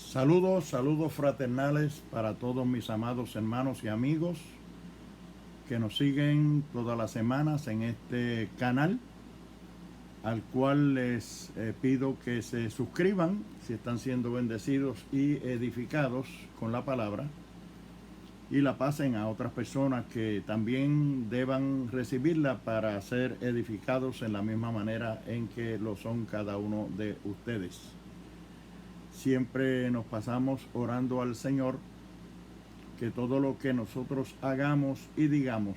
Saludos fraternales para todos mis amados hermanos y amigos que nos siguen todas las semanas en este canal, al cual les pido que se suscriban si están siendo bendecidos y edificados con la palabra, y la pasen a otras personas que también deban recibirla para ser edificados en la misma manera en que lo son cada uno de ustedes. Siempre nos pasamos orando al Señor que todo lo que nosotros hagamos y digamos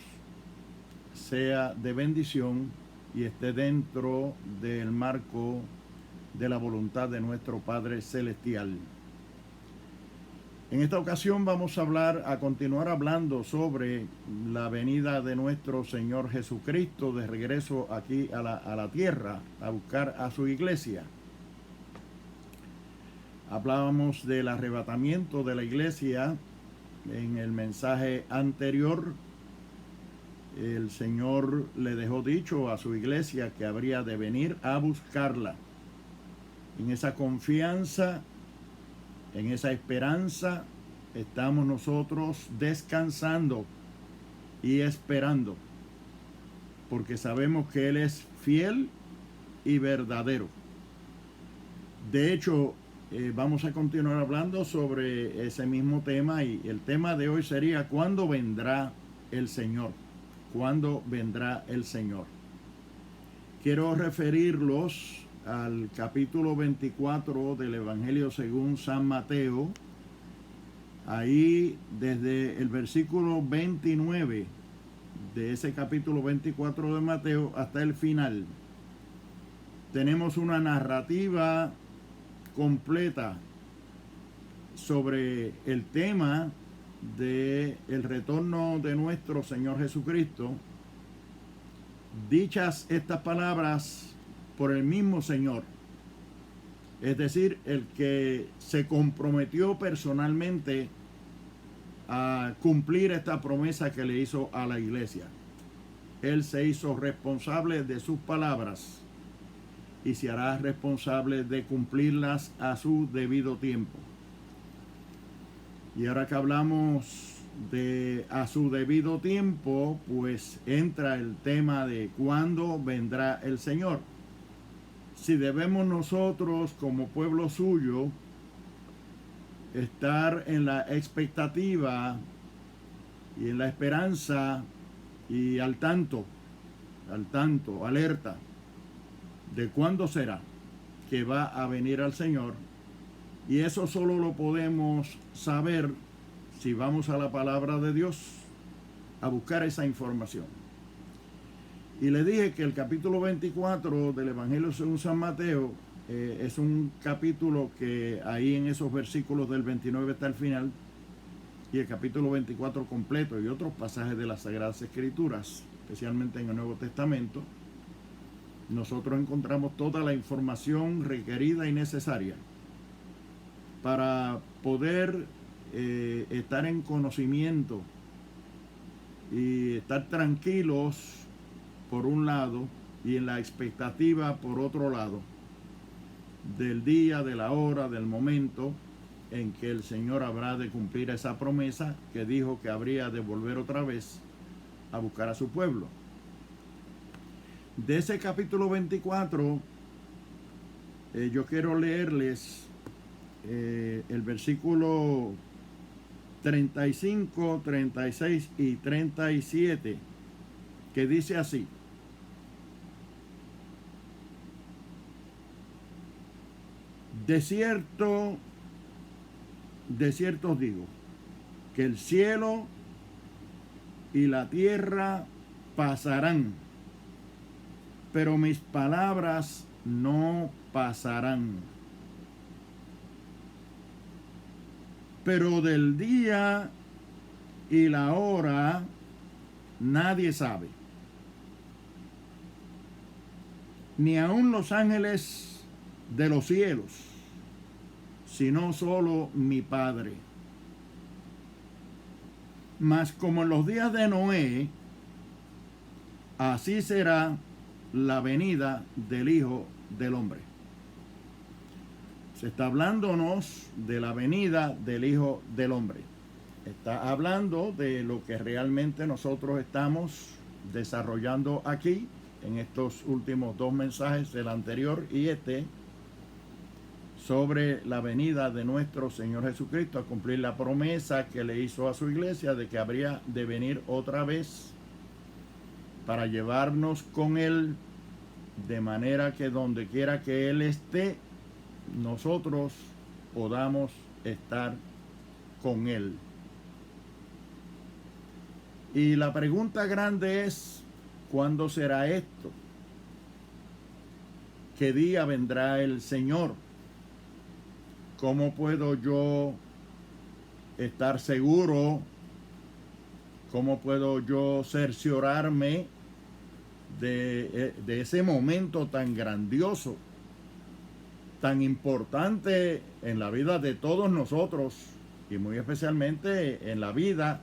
sea de bendición y esté dentro del marco de la voluntad de nuestro Padre Celestial. En esta ocasión vamos a continuar hablando sobre la venida de nuestro Señor Jesucristo de regreso aquí a la tierra a buscar a su iglesia. Hablábamos del arrebatamiento de la iglesia en el mensaje anterior. El Señor le dejó dicho a su iglesia que habría de venir a buscarla. En esa confianza, en esa esperanza, estamos nosotros descansando y esperando, porque sabemos que Él es fiel y verdadero. De hecho, vamos a continuar hablando sobre ese mismo tema, y el tema de hoy sería ¿cuándo vendrá el Señor? ¿Cuándo vendrá el Señor? Quiero referirlos al capítulo 24 del Evangelio según San Mateo. Ahí, desde el versículo 29 de ese capítulo 24 de Mateo hasta el final, tenemos una narrativa completa sobre el tema de el retorno de nuestro Señor Jesucristo, dichas estas palabras por el mismo Señor, es decir, el que se comprometió personalmente a cumplir esta promesa que le hizo a la iglesia. Él se hizo responsable de sus palabras y se hará responsable de cumplirlas a su debido tiempo. Y ahora que hablamos de a su debido tiempo, pues entra el tema de cuándo vendrá el Señor. Si debemos nosotros como pueblo suyo estar en la expectativa y en la esperanza y al tanto, alerta de cuándo será que va a venir al Señor. Y eso solo lo podemos saber si vamos a la palabra de Dios a buscar esa información. Y le dije que el capítulo 24 del Evangelio según San Mateo es un capítulo que ahí en esos versículos del 29 hasta el final, y el capítulo 24 completo y otros pasajes de las Sagradas Escrituras, especialmente en el Nuevo Testamento, nosotros encontramos toda la información requerida y necesaria para poder estar en conocimiento y estar tranquilos por un lado y en la expectativa por otro lado del día, de la hora, del momento en que el Señor habrá de cumplir esa promesa que dijo que habría de volver otra vez a buscar a su pueblo. De ese capítulo 24 yo quiero leerles el versículo 35, 36 y 37, que dice así: de cierto os digo, que el cielo y la tierra pasarán, pero mis palabras no pasarán. Pero del día y la hora nadie sabe, ni aun los ángeles de los cielos, sino solo mi Padre. Mas como en los días de Noé, así será la venida del Hijo del Hombre. Se está hablándonos de la venida del Hijo del Hombre. Está hablando de lo que realmente nosotros estamos desarrollando aquí en estos últimos dos mensajes, el anterior y este, sobre la venida de nuestro Señor Jesucristo a cumplir la promesa que le hizo a su iglesia de que habría de venir otra vez para llevarnos con Él, de manera que donde quiera que Él esté, nosotros podamos estar con Él. Y la pregunta grande es, ¿cuándo será esto? ¿Qué día vendrá el Señor? ¿Cómo puedo yo estar seguro? ¿Cómo puedo yo cerciorarme de ese momento tan grandioso, tan importante en la vida de todos nosotros y muy especialmente en la vida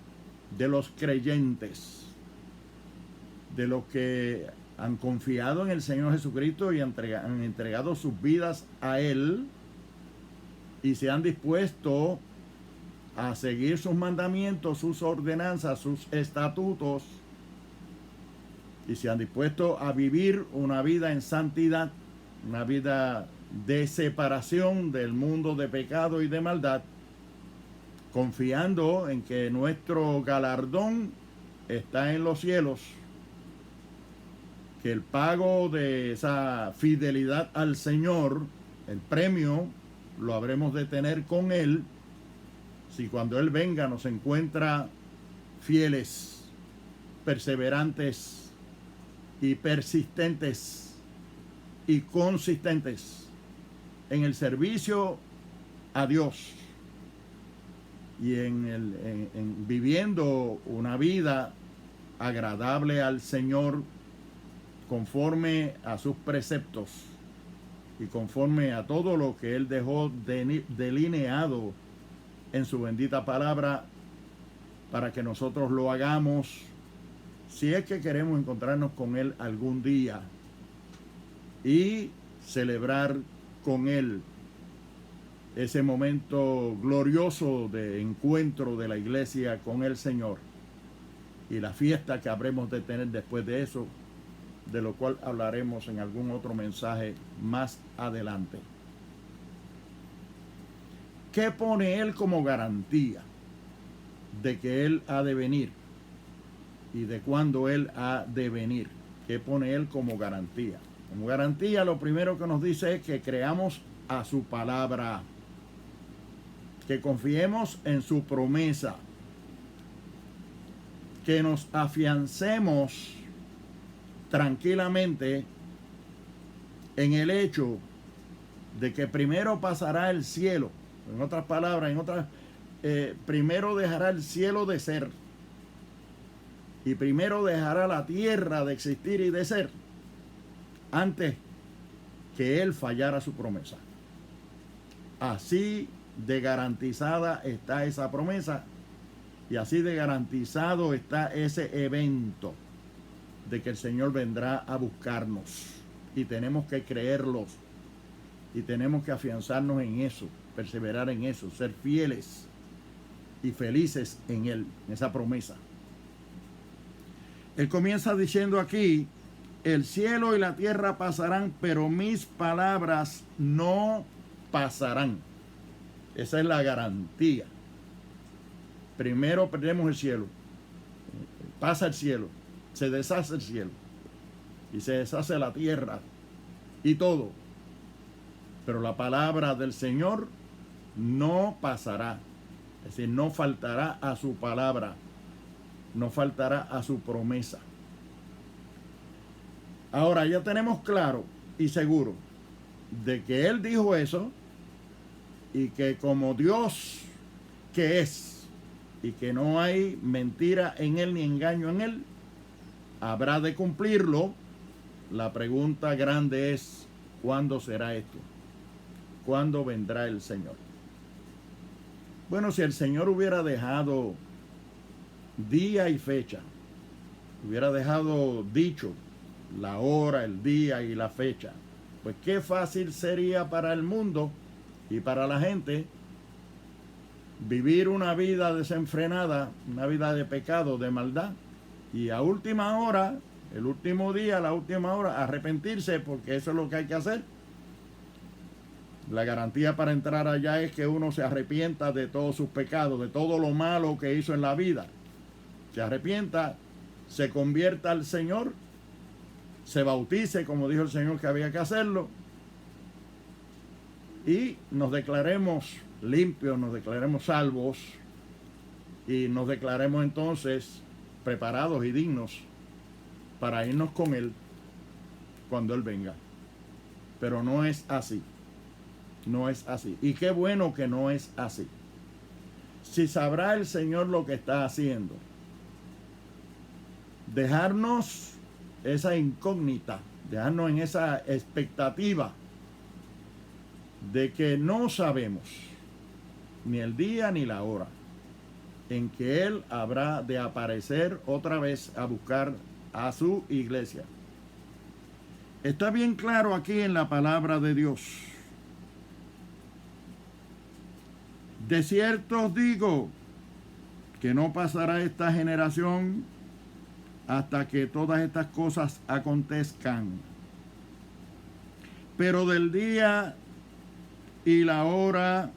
de los creyentes, de los que han confiado en el Señor Jesucristo y han entregado sus vidas a Él y se han dispuesto a seguir sus mandamientos, sus ordenanzas, sus estatutos, y se han dispuesto a vivir una vida en santidad, una vida de separación del mundo de pecado y de maldad, confiando en que nuestro galardón está en los cielos, que el pago de esa fidelidad al Señor, el premio, lo habremos de tener con Él, si cuando Él venga nos encuentra fieles, perseverantes y persistentes y consistentes en el servicio a Dios y en viviendo una vida agradable al Señor conforme a sus preceptos y conforme a todo lo que Él dejó delineado en su bendita palabra para que nosotros lo hagamos si es que queremos encontrarnos con Él algún día y celebrar con Él ese momento glorioso de encuentro de la iglesia con el Señor y la fiesta que habremos de tener después de eso, de lo cual hablaremos en algún otro mensaje más adelante. ¿Qué pone Él como garantía de que Él ha de venir y de cuándo Él ha de venir? ¿Qué pone Él como garantía? Como garantía, lo primero que nos dice es que creamos a su palabra, que confiemos en su promesa, que nos afiancemos tranquilamente en el hecho de que primero pasará el cielo. En otras palabras, primero dejará el cielo de ser y primero dejará la tierra de existir y de ser antes que Él fallara su promesa. Así de garantizada está esa promesa y así de garantizado está ese evento de que el Señor vendrá a buscarnos, y tenemos que creerlos y tenemos que afianzarnos en eso, perseverar en eso, ser fieles y felices en Él, en esa promesa. Él comienza diciendo aquí: el cielo y la tierra pasarán, pero mis palabras no pasarán. Esa es la garantía. Primero perdemos el cielo, pasa el cielo, se deshace el cielo y se deshace la tierra y todo, pero la palabra del Señor no pasará. Es decir, no faltará a su palabra, no faltará a su promesa. Ahora ya tenemos claro y seguro de que Él dijo eso y que como Dios que es y que no hay mentira en Él ni engaño en Él, habrá de cumplirlo. La pregunta grande es: ¿cuándo será esto? ¿Cuándo vendrá el Señor? Bueno, si el Señor hubiera dejado día y fecha, hubiera dejado dicho la hora, el día y la fecha, pues qué fácil sería para el mundo Y para la gente, vivir una vida desenfrenada, una vida de pecado, de maldad, y a última hora, el último día, la última hora, arrepentirse, porque eso es lo que hay que hacer. La garantía para entrar allá es que uno se arrepienta de todos sus pecados, de todo lo malo que hizo en la vida. Se arrepienta, se convierta al Señor, se bautice, como dijo el Señor que había que hacerlo, y nos declaremos limpios, nos declaremos salvos, y nos declaremos entonces preparados y dignos para irnos con Él cuando Él venga. Pero no es así. No es así. Y qué bueno que no es así. Si sabrá el Señor lo que está haciendo, dejarnos esa incógnita, dejarnos en esa expectativa de que no sabemos ni el día ni la hora en que Él habrá de aparecer otra vez a buscar a su iglesia. Está bien claro aquí en la palabra de Dios. De cierto os digo que no pasará esta generación hasta que todas estas cosas acontezcan. Pero del día y la hora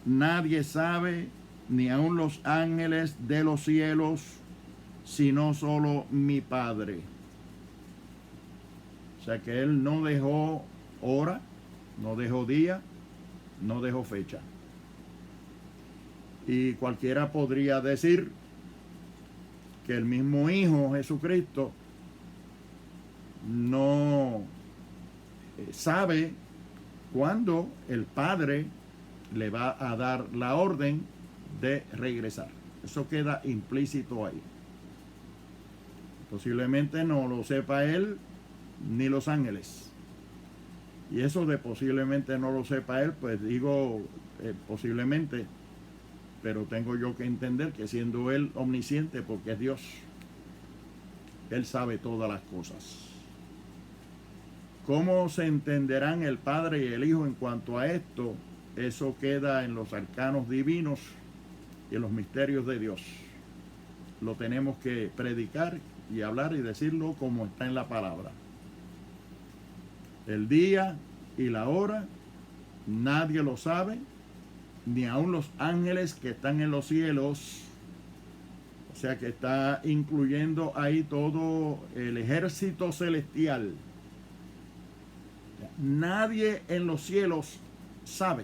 nadie sabe, ni aun los ángeles de los cielos, sino solo mi Padre. O sea que Él no dejó hora, no dejó día, no dejó fecha. Y cualquiera podría decir que el mismo Hijo Jesucristo no sabe cuándo el Padre le va a dar la orden de regresar. Eso queda implícito ahí. Posiblemente no lo sepa Él ni los ángeles. Y eso de posiblemente no lo sepa Él, pues digo posiblemente, pero tengo yo que entender que siendo Él omnisciente, porque es Dios, Él sabe todas las cosas. ¿Cómo se entenderán el Padre y el Hijo en cuanto a esto? Eso queda en los arcanos divinos y en los misterios de Dios. Lo tenemos que predicar y hablar y decirlo como está en la palabra. El día y la hora nadie lo sabe, ni aun los ángeles que están en los cielos. O sea que está incluyendo ahí todo el ejército celestial. Nadie en los cielos sabe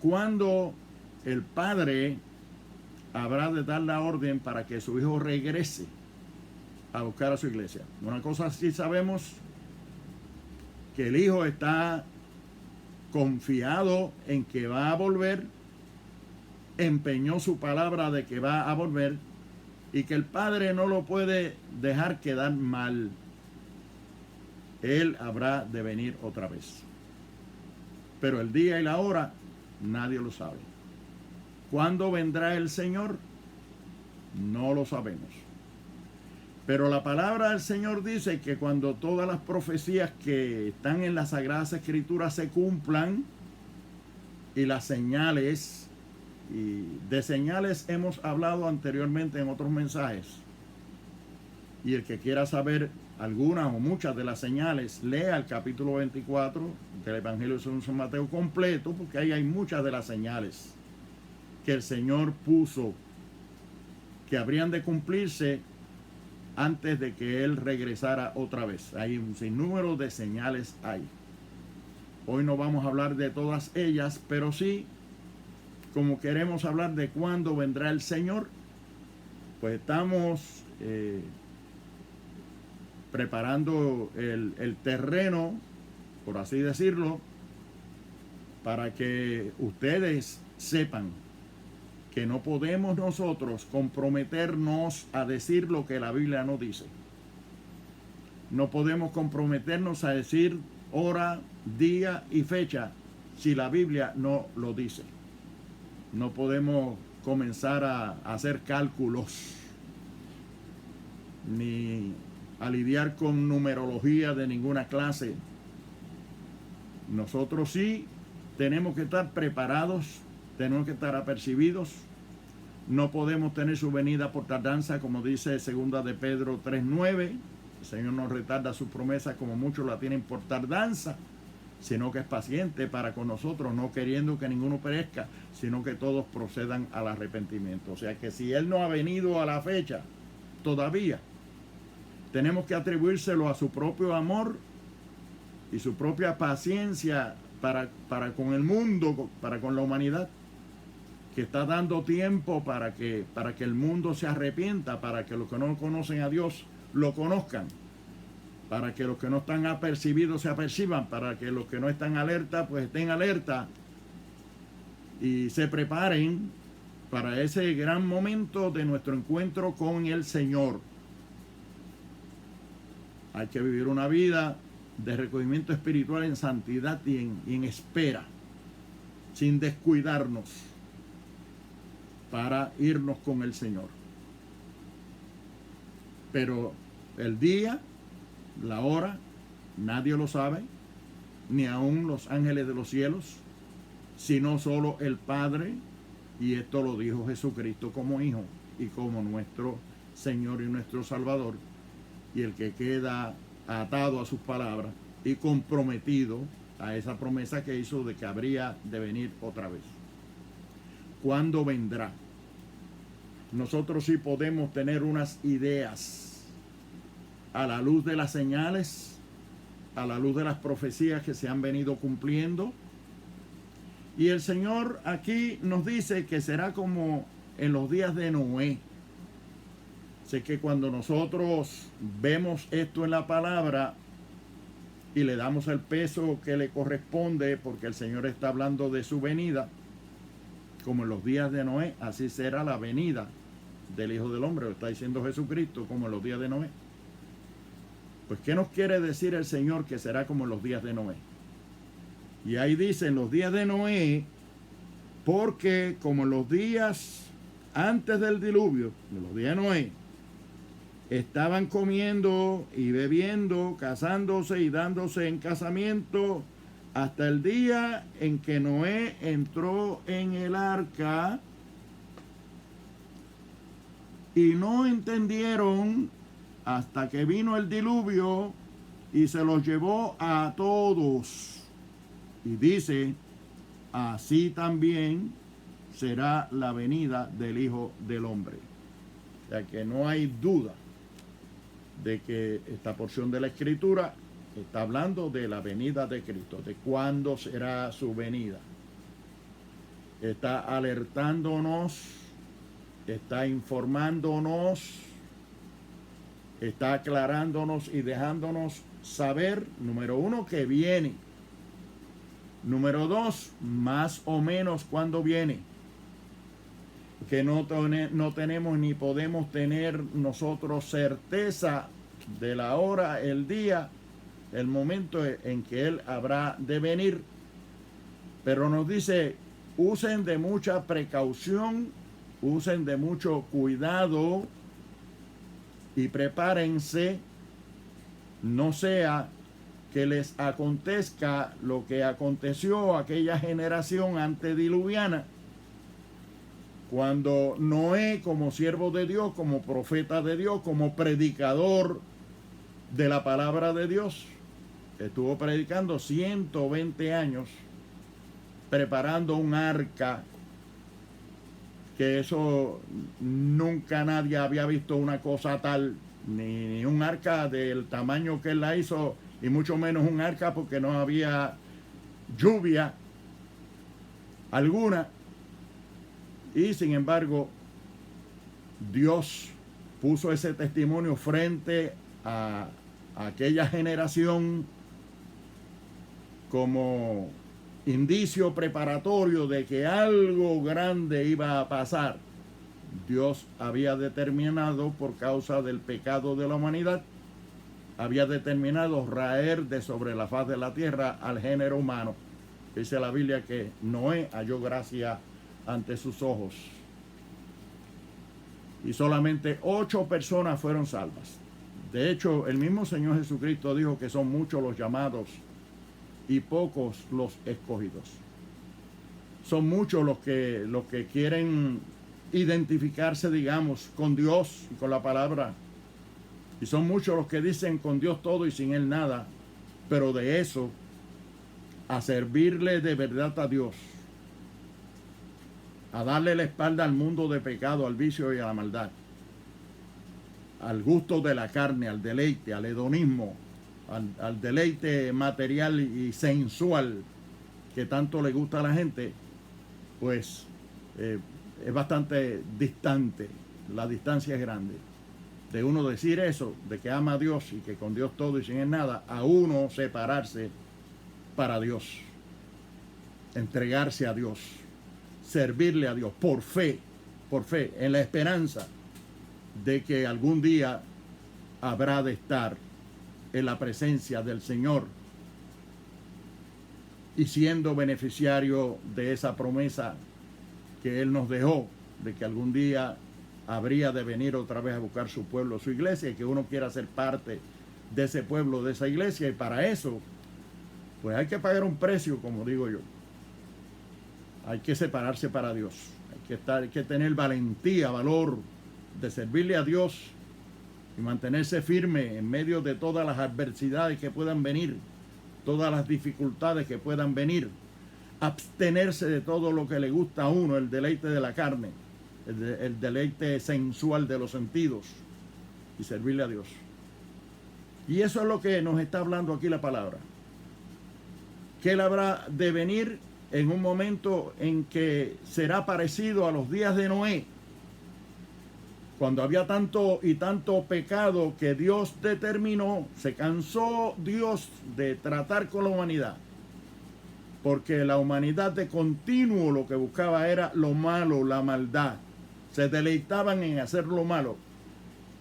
cuándo el Padre habrá de dar la orden para que su Hijo regrese a buscar a su iglesia. Una cosa sí sabemos, que el Hijo está confiado en que va a volver, empeñó su palabra de que va a volver, y que el Padre no lo puede dejar quedar mal. Él habrá de venir otra vez. Pero el día y la hora nadie lo sabe. ¿Cuándo vendrá el Señor? No lo sabemos. Pero la palabra del Señor dice que cuando todas las profecías que están en las Sagradas Escrituras se cumplan, y las señales, y de señales hemos hablado anteriormente en otros mensajes, y el que quiera saber algunas o muchas de las señales, lea el capítulo 24 del Evangelio según San Mateo completo, porque ahí hay muchas de las señales que el Señor puso que habrían de cumplirse antes de que Él regresara otra vez. Hay un sinnúmero de señales ahí. Hoy no vamos a hablar de todas ellas, pero sí, como queremos hablar de cuándo vendrá el Señor, pues estamos preparando el terreno, por así decirlo, para que ustedes sepan que no podemos nosotros comprometernos a decir lo que la Biblia no dice. No podemos comprometernos a decir hora, día y fecha si la Biblia no lo dice. No podemos comenzar a hacer cálculos ni a lidiar con numerología de ninguna clase. Nosotros sí tenemos que estar preparados, tenemos que estar apercibidos. No podemos tener su venida por tardanza, como dice 2 de Pedro 3:9. El Señor no retarda su promesa como muchos la tienen por tardanza, sino que es paciente para con nosotros, no queriendo que ninguno perezca, sino que todos procedan al arrepentimiento. O sea que si Él no ha venido a la fecha todavía, tenemos que atribuírselo a su propio amor y su propia paciencia para con el mundo, para con la humanidad, que está dando tiempo para que el mundo se arrepienta, para que los que no conocen a Dios lo conozcan, para que los que no están apercibidos se aperciban, para que los que no están alerta pues estén alerta y se preparen para ese gran momento de nuestro encuentro con el Señor. Hay que vivir una vida de recogimiento espiritual en santidad y en espera, sin descuidarnos, para irnos con el Señor. Pero el día, la hora, nadie lo sabe, ni aun los ángeles de los cielos, sino solo el Padre, y esto lo dijo Jesucristo como Hijo y como nuestro Señor y nuestro Salvador, y el que queda atado a sus palabras y comprometido a esa promesa que hizo de que habría de venir otra vez. ¿Cuándo vendrá? Nosotros sí podemos tener unas ideas a la luz de las señales, a la luz de las profecías que se han venido cumpliendo. Y el Señor aquí nos dice que será como en los días de Noé. Sé que cuando nosotros vemos esto en la palabra y le damos el peso que le corresponde, porque el Señor está hablando de su venida, como en los días de Noé, así será la venida del Hijo del Hombre, lo está diciendo Jesucristo, como en los días de Noé. Pues, ¿qué nos quiere decir el Señor que será como en los días de Noé? Y ahí dice, en los días de Noé, porque como en los días antes del diluvio, en los días de Noé, estaban comiendo y bebiendo, casándose y dándose en casamiento, hasta el día en que Noé entró en el arca, y no entendieron hasta que vino el diluvio y se los llevó a todos. Y dice, así también será la venida del Hijo del Hombre. O sea que no hay duda de que esta porción de la Escritura está hablando de la venida de Cristo, de cuándo será su venida. Está alertándonos, está informándonos, está aclarándonos y dejándonos saber, número uno, que viene. Número dos, más o menos cuándo viene. Que no tenemos ni podemos tener nosotros certeza de la hora, el día, el momento en que Él habrá de venir. Pero nos dice, usen de mucha precaución, usen de mucho cuidado y prepárense, no sea que les acontezca lo que aconteció a aquella generación antediluviana, cuando Noé, como siervo de Dios, como profeta de Dios, como predicador de la palabra de Dios, estuvo predicando 120 años, preparando un arca, que eso nunca nadie había visto una cosa tal, ni un arca del tamaño que él la hizo, y mucho menos un arca porque no había lluvia alguna. Y sin embargo, Dios puso ese testimonio frente a aquella generación como indicio preparatorio de que algo grande iba a pasar. Dios había determinado, por causa del pecado de la humanidad, había determinado raer de sobre la faz de la tierra al género humano. Dice la Biblia que Noé halló gracia ante sus ojos. Y solamente 8 personas fueron salvas. De hecho, el mismo Señor Jesucristo dijo que son muchos los llamados y pocos los escogidos. son muchos los que quieren identificarse, digamos, con Dios y con la palabra. Y son muchos los que dicen con Dios todo y sin Él nada. Pero de eso, a servirle de verdad a Dios, a darle la espalda al mundo de pecado, al vicio y a la maldad, al gusto de la carne, al deleite, al hedonismo, al deleite material y sensual que tanto le gusta a la gente, pues es bastante distante, la distancia es grande. De uno decir eso, de que ama a Dios y que con Dios todo y sin Él nada, a uno separarse para Dios, entregarse a Dios, servirle a Dios por fe, en la esperanza de que algún día habrá de estar en la presencia del Señor y siendo beneficiario de esa promesa que Él nos dejó, de que algún día habría de venir otra vez a buscar su pueblo, su iglesia, y que uno quiera ser parte de ese pueblo, de esa iglesia, y para eso, pues hay que pagar un precio, como digo yo. Hay que separarse para Dios, hay que tener valentía, valor de servirle a Dios y mantenerse firme en medio de todas las adversidades que puedan venir, todas las dificultades que puedan venir, abstenerse de todo lo que le gusta a uno, el deleite de la carne, el deleite sensual de los sentidos, y servirle a Dios. Y eso es lo que nos está hablando aquí la palabra, que Él habrá de venir en un momento en que será parecido a los días de Noé, cuando había tanto y tanto pecado que Dios determinó, se cansó Dios de tratar con la humanidad, porque la humanidad de continuo lo que buscaba era lo malo, la maldad. Se deleitaban en hacer lo malo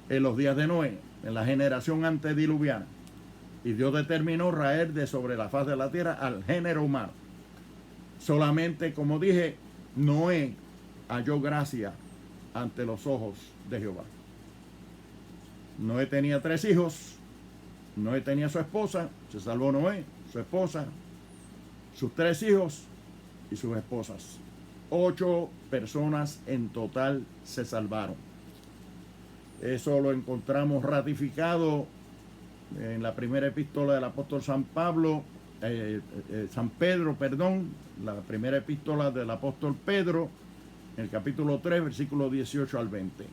en los días de Noé, en la generación antediluviana. Y Dios determinó raer de sobre la faz de la tierra al género humano. Solamente, como dije, Noé halló gracia ante los ojos de Jehová. Noé tenía 3 hijos. Noé tenía su esposa, se salvó Noé, su esposa, sus 3 hijos y sus esposas. 8 personas en total se salvaron. Eso lo encontramos ratificado en la primera epístola del apóstol San Pedro, la primera epístola del apóstol Pedro, en el capítulo 3, versículos 18 al 20.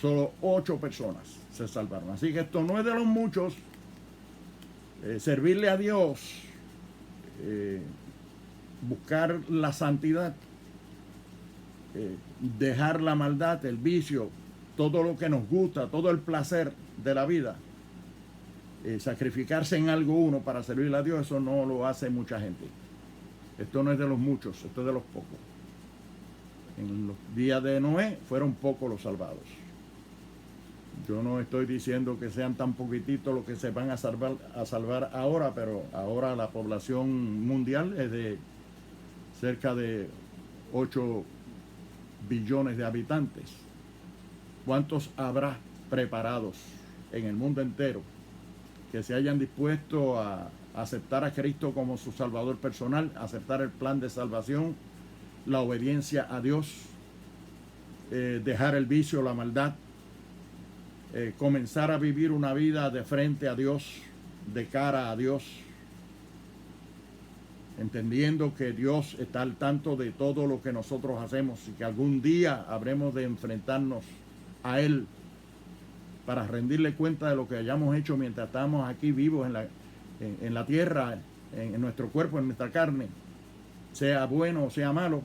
Solo 8 personas se salvaron. Así que esto no es de los muchos. Servirle a Dios, buscar la santidad, dejar la maldad, el vicio, todo lo que nos gusta, todo el placer de la vida, sacrificarse en algo uno para servirle a Dios, eso no lo hace mucha gente. Esto no es de los muchos, esto es de los pocos. En los días de Noé fueron pocos los salvados. Yo no estoy diciendo que sean tan poquititos los que se van a salvar ahora, pero ahora la población mundial es de cerca de 8 billones de habitantes. ¿Cuántos habrá preparados en el mundo entero que se hayan dispuesto a aceptar a Cristo como su Salvador personal, aceptar el plan de salvación, la obediencia a Dios, dejar el vicio, la maldad, comenzar a vivir una vida de frente a Dios, de cara a Dios, entendiendo que Dios está al tanto de todo lo que nosotros hacemos y que algún día habremos de enfrentarnos a Él para rendirle cuenta de lo que hayamos hecho mientras estamos aquí vivos en la tierra, en nuestro cuerpo, en nuestra carne, sea bueno o sea malo.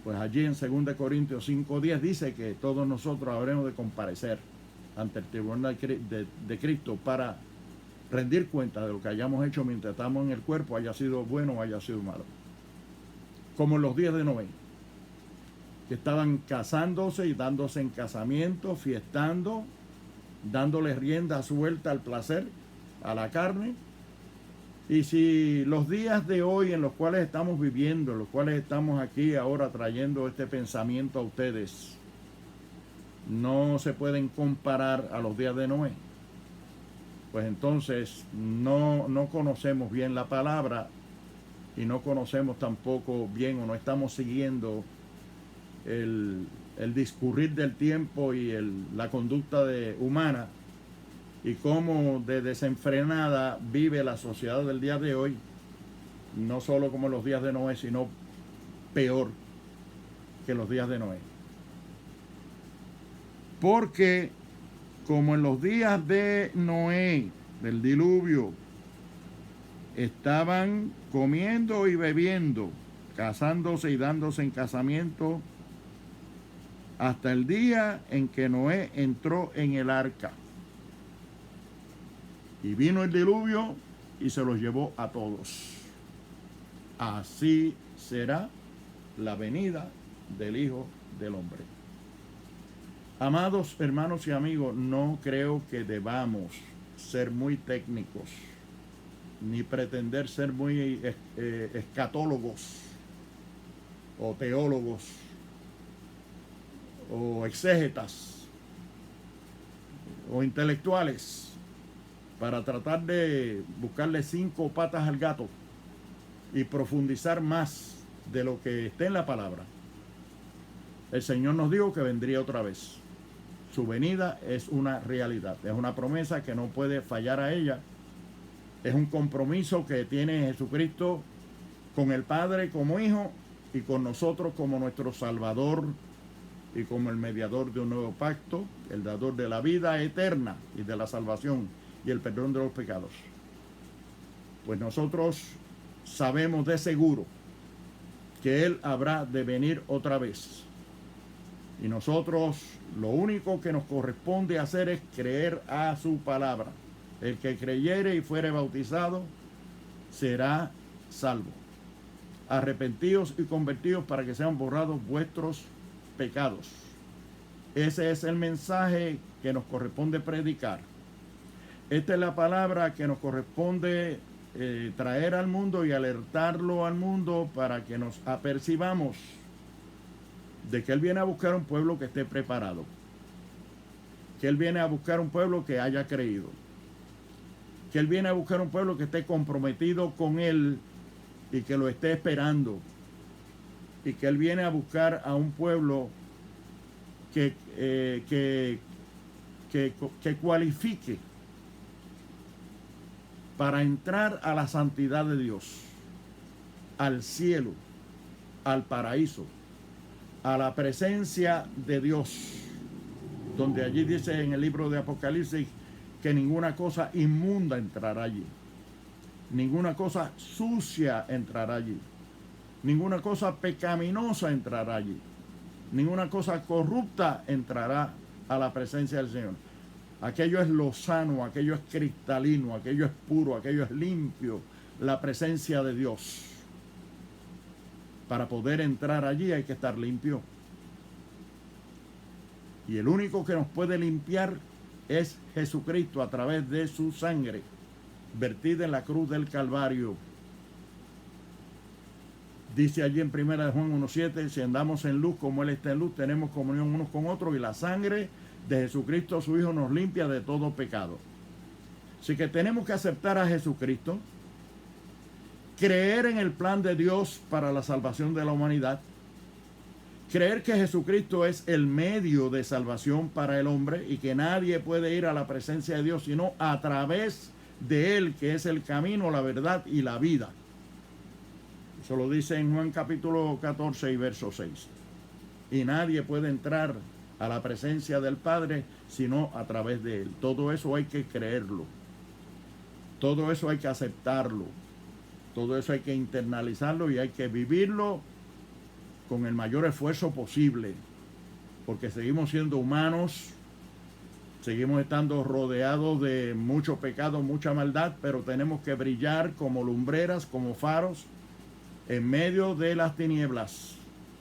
Pues allí en 2 Corintios 5:10 dice que todos nosotros habremos de comparecer ante el tribunal de Cristo para rendir cuenta de lo que hayamos hecho mientras estamos en el cuerpo, haya sido bueno o haya sido malo. Como en los días de Noé, que estaban casándose y dándose en casamiento, fiestando, dándole rienda suelta al placer, a la carne. Y si los días de hoy en los cuales estamos viviendo, en los cuales estamos aquí ahora trayendo este pensamiento a ustedes, no se pueden comparar a los días de Noé, pues entonces no conocemos bien la palabra y no conocemos tampoco bien o no estamos siguiendo el discurrir del tiempo y la conducta humana y cómo de desenfrenada vive la sociedad del día de hoy, no solo como en los días de Noé, sino peor que los días de Noé. Porque como en los días de Noé, del diluvio, estaban comiendo y bebiendo, casándose y dándose en casamiento, hasta el día en que Noé entró en el arca. Y vino el diluvio y se los llevó a todos. Así será la venida del Hijo del Hombre. Amados hermanos y amigos, no creo que debamos ser muy técnicos, ni pretender ser muy escatólogos, o teólogos, o exégetas, o intelectuales, para tratar de buscarle 5 patas al gato y profundizar más de lo que esté en la palabra. El Señor nos dijo que vendría otra vez. Su venida es una realidad, es una promesa que no puede fallar a ella. Es un compromiso que tiene Jesucristo con el Padre como Hijo y con nosotros como nuestro Salvador y como el mediador de un nuevo pacto, el dador de la vida eterna y de la salvación y el perdón de los pecados. Pues nosotros sabemos de seguro que Él habrá de venir otra vez. Y nosotros lo único que nos corresponde hacer es creer a su palabra. El que creyere y fuere bautizado será salvo. Arrepentíos y convertidos para que sean borrados vuestros pecados. Ese es el mensaje que nos corresponde predicar. Esta es la palabra que nos corresponde traer al mundo y alertarlo al mundo para que nos apercibamos de que Él viene a buscar un pueblo que esté preparado, que Él viene a buscar un pueblo que haya creído, que Él viene a buscar un pueblo que esté comprometido con Él y que lo esté esperando, y que Él viene a buscar a un pueblo que cualifique para entrar a la santidad de Dios, al cielo, al paraíso, a la presencia de Dios, donde allí dice en el libro de Apocalipsis que ninguna cosa inmunda entrará allí, ninguna cosa sucia entrará allí, ninguna cosa pecaminosa entrará allí, ninguna cosa corrupta entrará a la presencia del Señor. Aquello es lozano, aquello es cristalino, aquello es puro, aquello es limpio, la presencia de Dios. Para poder entrar allí hay que estar limpio. Y el único que nos puede limpiar es Jesucristo a través de su sangre, vertida en la cruz del Calvario. Dice allí en 1 Juan 1:7, si andamos en luz como Él está en luz, tenemos comunión unos con otros y la sangre de Jesucristo su Hijo nos limpia de todo pecado. Así que tenemos que aceptar a Jesucristo, creer en el plan de Dios para la salvación de la humanidad, creer que Jesucristo es el medio de salvación para el hombre y que nadie puede ir a la presencia de Dios sino a través de Él, que es el camino, la verdad y la vida. Eso lo dice en Juan capítulo 14 y verso 6. Y nadie puede entrar a la presencia del Padre sino a través de Él. Todo eso hay que creerlo. Todo eso hay que aceptarlo. Todo eso hay que internalizarlo y hay que vivirlo con el mayor esfuerzo posible, porque seguimos siendo humanos, seguimos estando rodeados de mucho pecado, mucha maldad, pero tenemos que brillar como lumbreras, como faros, en medio de las tinieblas,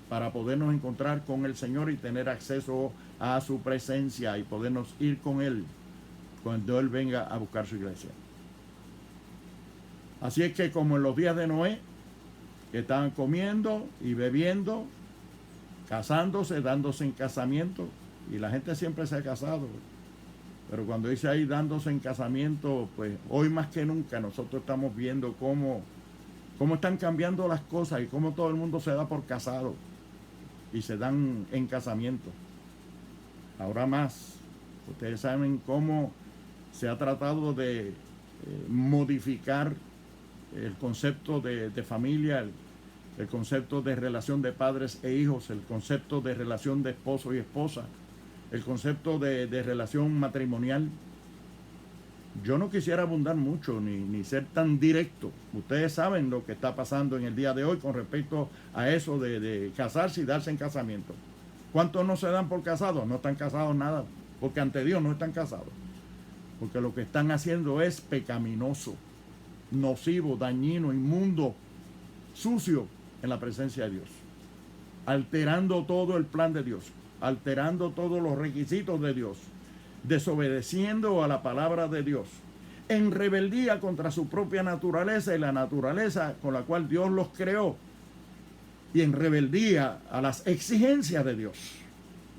para podernos encontrar con el Señor y tener acceso a su presencia y podernos ir con Él cuando Él venga a buscar su iglesia. Así es que como en los días de Noé, que estaban comiendo y bebiendo, casándose, dándose en casamiento, y la gente siempre se ha casado, pero cuando dice ahí dándose en casamiento, pues hoy más que nunca nosotros estamos viendo cómo cómo están cambiando las cosas y cómo todo el mundo se da por casado y se dan en casamiento. Ahora más, ustedes saben cómo se ha tratado de modificar el concepto de familia, el concepto de relación de padres e hijos, el concepto de relación de esposo y esposa, el concepto de relación matrimonial. Yo no quisiera abundar mucho ni ser tan directo. Ustedes saben lo que está pasando en el día de hoy con respecto a eso de casarse y darse en casamiento. ¿Cuántos no se dan por casados? No están casados nada, porque ante Dios no están casados. Porque lo que están haciendo es pecaminoso, nocivo, dañino, inmundo, sucio en la presencia de Dios. Alterando todo el plan de Dios, alterando todos los requisitos de Dios, desobedeciendo a la palabra de Dios, en rebeldía contra su propia naturaleza y la naturaleza con la cual Dios los creó, y en rebeldía a las exigencias de Dios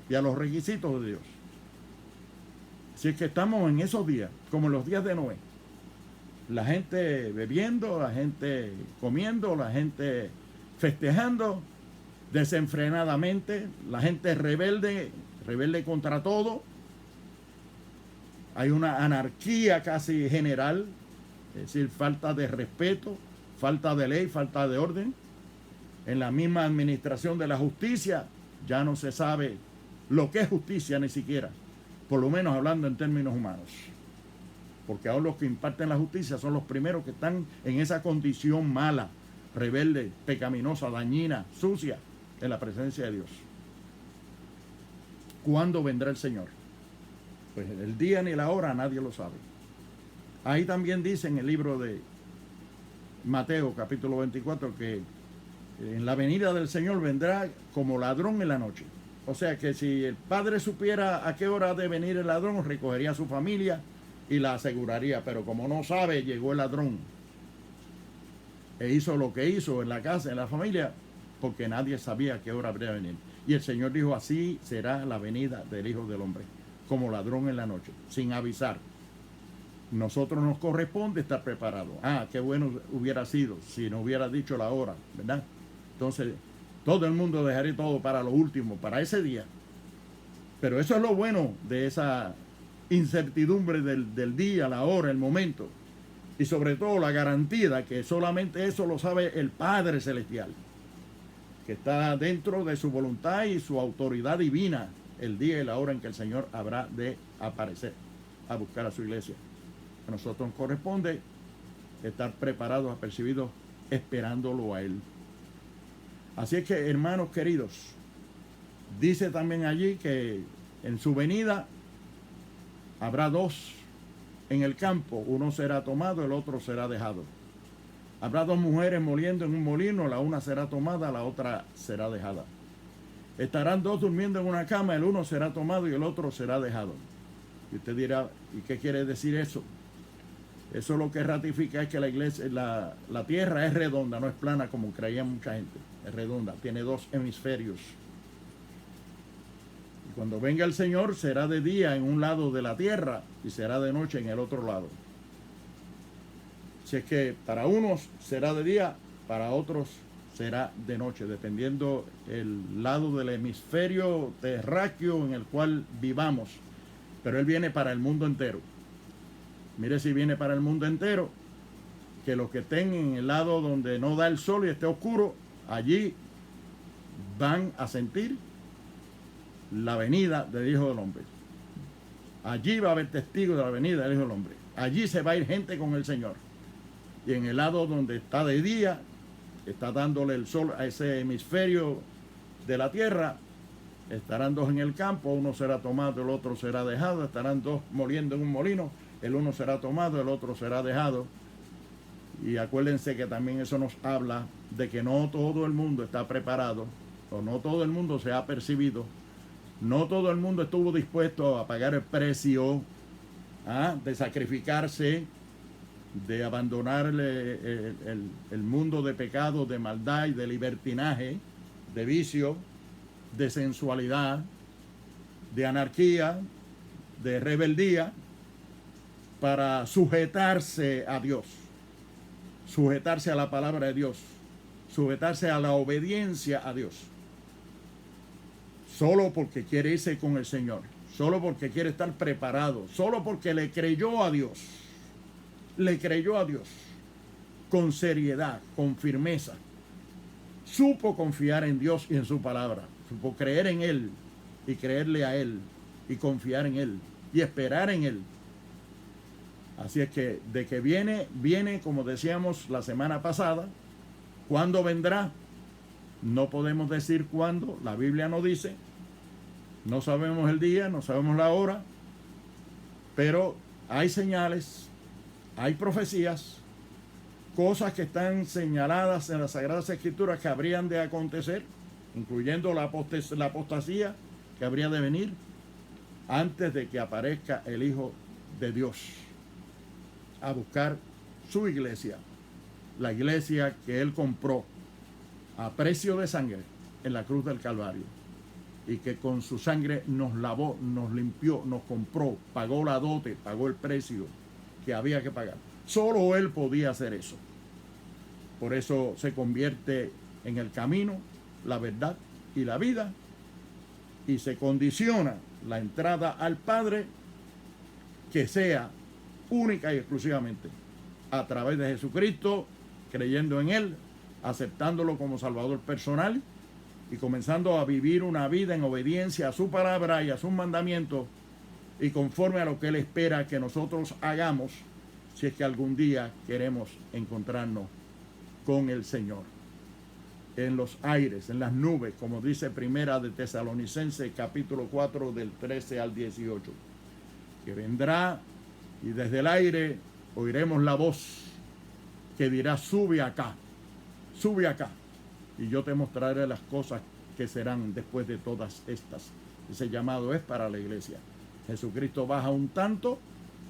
y a los requisitos de Dios. Si es que estamos en esos días, como en los días de Noé, la gente bebiendo, la gente comiendo, la gente festejando desenfrenadamente, la gente rebelde contra todo. Hay una anarquía casi general, es decir, falta de respeto, falta de ley, falta de orden. En la misma administración de la justicia ya no se sabe lo que es justicia ni siquiera, por lo menos hablando en términos humanos. Porque ahora los que imparten la justicia son los primeros que están en esa condición mala, rebelde, pecaminosa, dañina, sucia, en la presencia de Dios. ¿Cuándo vendrá el Señor? Pues el día ni la hora nadie lo sabe. Ahí también dice en el libro de Mateo capítulo 24 que en la venida del Señor vendrá como ladrón en la noche. O sea que si el padre supiera a qué hora de venir el ladrón, recogería a su familia y la aseguraría. Pero como no sabe, llegó el ladrón e hizo lo que hizo en la casa, en la familia, porque nadie sabía a qué hora habría de venir. Y el Señor dijo, así será la venida del Hijo del Hombre, como ladrón en la noche, sin avisar. Nosotros nos corresponde estar preparados. Qué bueno hubiera sido si no hubiera dicho la hora, ¿verdad? Entonces, todo el mundo dejaría todo para lo último, para ese día. Pero eso es lo bueno de esa incertidumbre del día, la hora, el momento. Y sobre todo la garantía que solamente eso lo sabe el Padre Celestial, que está dentro de su voluntad y su autoridad divina, el día y la hora en que el Señor habrá de aparecer a buscar a su iglesia. A nosotros nos corresponde estar preparados, apercibidos, esperándolo a Él. Así es que, hermanos queridos, dice también allí que en su venida habrá dos en el campo, uno será tomado, el otro será dejado. Habrá dos mujeres moliendo en un molino, la una será tomada, la otra será dejada. Estarán dos durmiendo en una cama, el uno será tomado y el otro será dejado. Y usted dirá, ¿y qué quiere decir eso? Eso lo que ratifica es que la iglesia, la tierra es redonda, no es plana como creía mucha gente. Es redonda, tiene dos hemisferios. Y cuando venga el Señor será de día en un lado de la tierra y será de noche en el otro lado. Si es que para unos será de día, para otros será de noche, dependiendo el lado del hemisferio terráqueo en el cual vivamos. Pero Él viene para el mundo entero. Mire si viene para el mundo entero, que los que estén en el lado donde no da el sol y esté oscuro, allí van a sentir la venida del Hijo del Hombre. Allí va a haber testigos de la venida del Hijo del Hombre. Allí se va a ir gente con el Señor. Y en el lado donde está de día, está dándole el sol a ese hemisferio de la tierra, estarán dos en el campo, uno será tomado, el otro será dejado, estarán dos moliendo en un molino, el uno será tomado, el otro será dejado. Y acuérdense que también eso nos habla de que no todo el mundo está preparado, o no todo el mundo se ha percibido, no todo el mundo estuvo dispuesto a pagar el precio de sacrificarse, de abandonar el mundo de pecado, de maldad y de libertinaje, de vicio, de sensualidad, de anarquía, de rebeldía, para sujetarse a Dios, sujetarse a la palabra de Dios, sujetarse a la obediencia a Dios, solo porque quiere irse con el Señor, solo porque quiere estar preparado, solo porque le creyó a Dios con seriedad, con firmeza, supo confiar en Dios y en su palabra, supo creer en Él y creerle a Él y confiar en Él y esperar en Él. Así es que de que viene, como decíamos la semana pasada. ¿Cuándo vendrá? No podemos decir cuándo, la Biblia no dice, no sabemos el día, no sabemos la hora, pero hay señales, hay profecías, cosas que están señaladas en las Sagradas Escrituras que habrían de acontecer, incluyendo la apostasía que habría de venir antes de que aparezca el Hijo de Dios a buscar su iglesia, la iglesia que Él compró a precio de sangre en la cruz del Calvario, y que con su sangre nos lavó, nos limpió, nos compró, pagó la dote, pagó el precio que había que pagar. Solo Él podía hacer eso. Por eso se convierte en el camino, la verdad y la vida, y se condiciona la entrada al Padre que sea única y exclusivamente a través de Jesucristo, creyendo en Él, aceptándolo como Salvador personal y comenzando a vivir una vida en obediencia a su palabra y a sus mandamientos y conforme a lo que Él espera que nosotros hagamos si es que algún día queremos encontrarnos con el Señor. En los aires, en las nubes, como dice Primera de Tesalonicenses capítulo 4 del 13 al 18, que vendrá y desde el aire oiremos la voz que dirá: sube acá, y yo te mostraré las cosas que serán después de todas estas. Ese llamado es para la iglesia. Jesucristo baja un tanto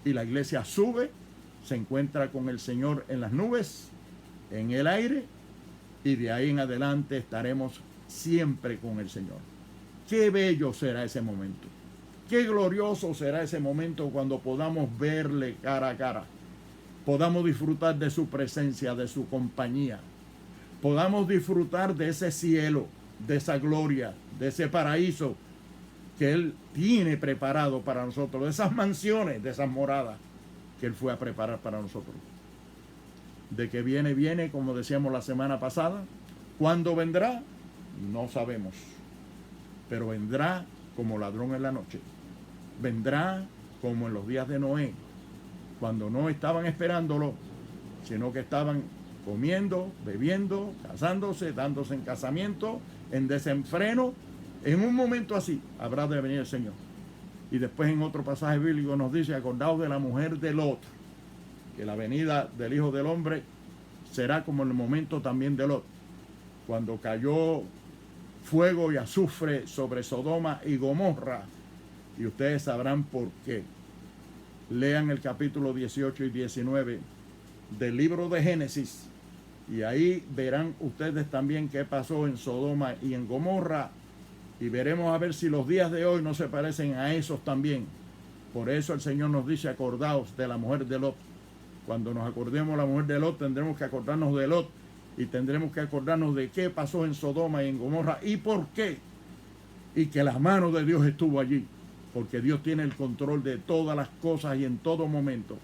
y la iglesia sube, se encuentra con el Señor en las nubes, en el aire, y de ahí en adelante estaremos siempre con el Señor. Qué bello será ese momento. Qué glorioso será ese momento cuando podamos verle cara a cara, podamos disfrutar de su presencia, de su compañía, podamos disfrutar de ese cielo, de esa gloria, de ese paraíso que Él tiene preparado para nosotros, de esas mansiones, de esas moradas que Él fue a preparar para nosotros. De que viene, como decíamos la semana pasada. ¿Cuándo vendrá? No sabemos, pero vendrá como ladrón en la noche. Vendrá como en los días de Noé, cuando no estaban esperándolo, sino que estaban comiendo, bebiendo, casándose, dándose en casamiento, en desenfreno. En un momento así habrá de venir el Señor. Y después en otro pasaje bíblico nos dice: acordaos de la mujer de Lot, que la venida del Hijo del Hombre será como en el momento también de Lot, cuando cayó fuego y azufre sobre Sodoma y Gomorra. Y ustedes sabrán por qué. Lean el capítulo 18 y 19 del libro de Génesis, y ahí verán ustedes también qué pasó en Sodoma y en Gomorra, y veremos a ver si los días de hoy no se parecen a esos también. Por eso el Señor nos dice: acordaos de la mujer de Lot. Cuando nos acordemos de la mujer de Lot, tendremos que acordarnos de Lot, y tendremos que acordarnos de qué pasó en Sodoma y en Gomorra y por qué, y que la mano de Dios estuvo allí, porque Dios tiene el control de todas las cosas y en todo momento.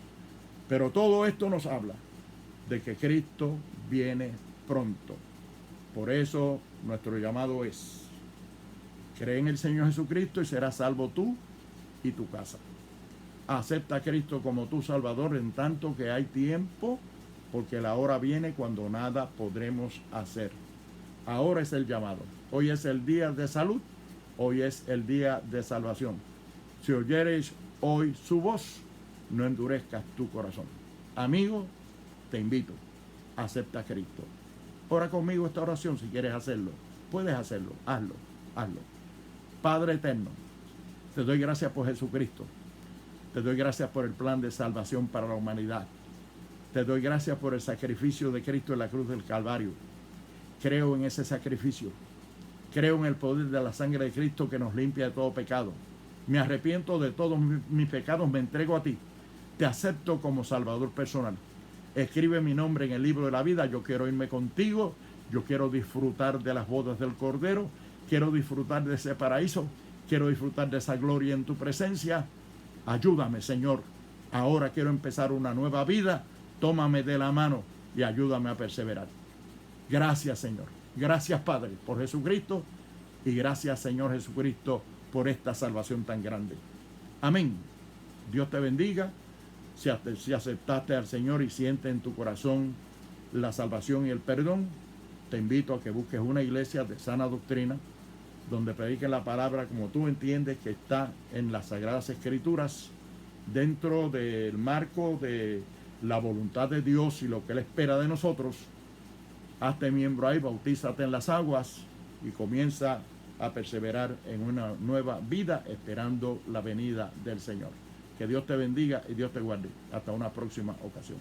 Pero todo esto nos habla de que Cristo viene pronto. Por eso nuestro llamado es: cree en el Señor Jesucristo y serás salvo tú y tu casa. Acepta a Cristo como tu Salvador en tanto que hay tiempo, porque la hora viene cuando nada podremos hacer. Ahora es el llamado. Hoy es el día de salud, hoy es el día de salvación. Si oyeres hoy su voz, no endurezcas tu corazón. Amigo, te invito, acepta a Cristo. Ora conmigo esta oración si quieres hacerlo. Puedes hacerlo, hazlo. Padre eterno, te doy gracias por Jesucristo. Te doy gracias por el plan de salvación para la humanidad. Te doy gracias por el sacrificio de Cristo en la cruz del Calvario. Creo en ese sacrificio. Creo en el poder de la sangre de Cristo que nos limpia de todo pecado. Me arrepiento de todos mis pecados, me entrego a ti. Te acepto como Salvador personal. escribe mi nombre en el libro de la vida. Yo quiero irme contigo, yo quiero disfrutar de las bodas del Cordero, quiero disfrutar de ese paraíso, quiero disfrutar de esa gloria en tu presencia. Ayúdame, Señor, ahora quiero empezar una nueva vida, tómame de la mano y ayúdame a perseverar. Gracias, Señor. Gracias, Padre, por Jesucristo, y gracias, Señor Jesucristo, por esta salvación tan grande. Amén. Dios te bendiga. Si aceptaste al Señor y sientes en tu corazón la salvación y el perdón, te invito a que busques una iglesia de sana doctrina, donde prediquen la palabra como tú entiendes que está en las Sagradas Escrituras, dentro del marco de la voluntad de Dios y lo que Él espera de nosotros. Hazte miembro ahí, bautízate en las aguas y comienza a perseverar en una nueva vida esperando la venida del Señor. Que Dios te bendiga y Dios te guarde. Hasta una próxima ocasión.